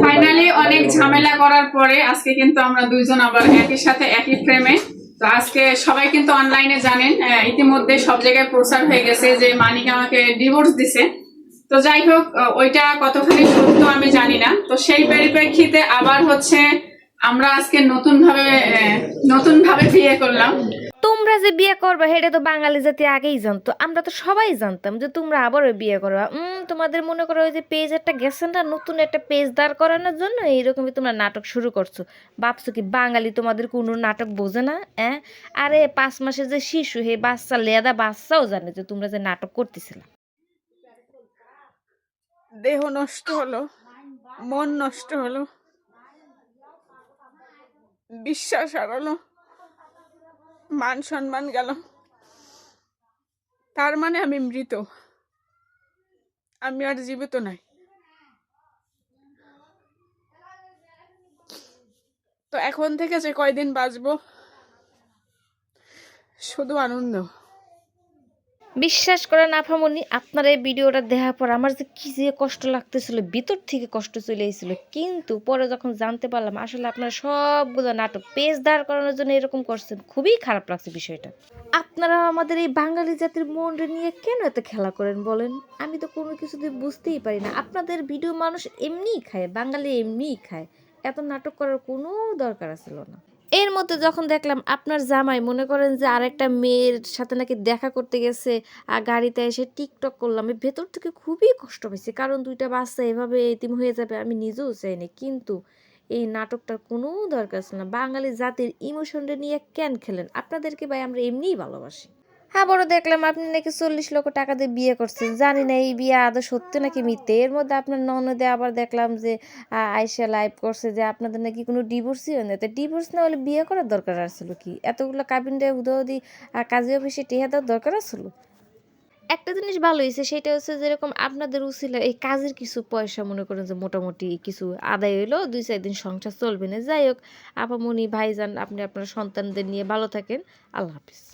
Finally অনেক ঝামেলা করার পরে আজকে কিন্তু আমরা দুইজন আবার একই সাথে একই ফ্রেমে। তো আজকে সবাই কিন্তু অনলাইনে জানেন, ইতিমধ্যে সব জায়গায় প্রচার হয়ে গেছে যে মানিক আমাকে ডিভোর্স দিছে। তো যাই হোক, ওইটা কতখানি সত্য আমি জানি না। তো সেই পরিপ্রেক্ষিতে আবার হচ্ছে আমরা আজকে নতুন ভাবে বিয়ে করলাম। তোমরা যে বিয়ে করবে সেটা তো বাঙালি জাতি আগেই জানতো, আমরা তো সবাই জানতাম যে তোমরা আবারও বিয়ে করবা। তোমাদের মনে করো ওই যে পেজ একটা গেছে না, নতুন একটা পেজ দাঁড় করানোর জন্য এইরকমই তোমরা নাটক শুরু করছো। ভাবছো কি বাঙালি তোমাদের কোনো নাটক বোঝে না? আরে 5 মাসের যে শিশু, হে বাচ্চা লেদা বাচ্চাও জানে যে তোমরা যে নাটক করতেছিলা। দেহ নষ্ট হলো, মন নষ্ট হলো, বিশ্বাস হারালো, মান সম্মান গেল। তার মানে আমি মৃত, আমি আর জীবিত নাই। তো এখন থেকে যে কয়দিন বাঁচবো শুধু আনন্দ। বিশ্বাস করেন আফামনি, আপনার এই ভিডিওটা দেখার পর আমার যে কি যে কষ্ট লাগতেছিল, ভিতর থেকে কষ্ট চলে এসেছিল। কিন্তু পরে যখন জানতে পারলাম আসলে আপনারা সবগুলো নাটক পেজ দাঁড় করানোর জন্য এরকম করছেন, খুবই খারাপ লাগছে বিষয়টা। আপনারা আমাদের এই বাঙালি জাতির মনরে নিয়ে কেন এত খেলা করেন বলেন? আমি তো কোনো কিছুতে বুঝতেই পারি না। আপনাদের ভিডিও মানুষ এমনিই খায়, বাঙালি এমনিই খায়, এত নাটক করার কোনো দরকার ছিল না। এর মধ্যে যখন দেখলাম আপনার জামাই মনে করেন যে আরেকটা মেয়ের সাথে নাকি দেখা করতে গেছে, আর গাড়িতে এসে টিকটক করলাম, আমি ভেতর থেকে খুবই কষ্ট পেয়েছি। কারণ দুইটা বাচ্চা এভাবে এতিম হয়ে যাবে আমি নিজেও চাইনি। কিন্তু এই নাটকটার কোনো দরকার ছিল না। বাঙালি জাতির ইমোশনটা নিয়ে কেন খেলেন? আপনাদেরকে ভাই আমরা এমনিই ভালোবাসি। আবারও দেখলাম আপনি নাকি 40 লক্ষ টাকা দিয়ে বিয়ে করছেন। জানি না এই বিয়ে আদৌ সত্যি নাকি মিথ্যে। এর মধ্যে আপনার ননদে আবার দেখলাম যে আইসা লাইভ করছে যে আপনাদের নাকি কোনো ডিভোর্সই হয় না। তো ডিভোর্স না হলে বিয়ে করার দরকার আসছিল কি? এতগুলো কাবিনটা হুদাহুদি কাজী অফিসে টিহা দেওয়ার দরকার আসছিল? একটা জিনিস ভালো হয়েছে, সেটা হচ্ছে যেরকম আপনাদের উছিলা এই কাজের কিছু পয়সা মনে করেন যে মোটামুটি কিছু আদায় হইলো, 2-4 দিন সংসার চলবে না। যাই হোক, আপামনি ভাইজান, আপনি আপনার সন্তানদের নিয়ে ভালো থাকেন। আল্লাহ হাফিজ।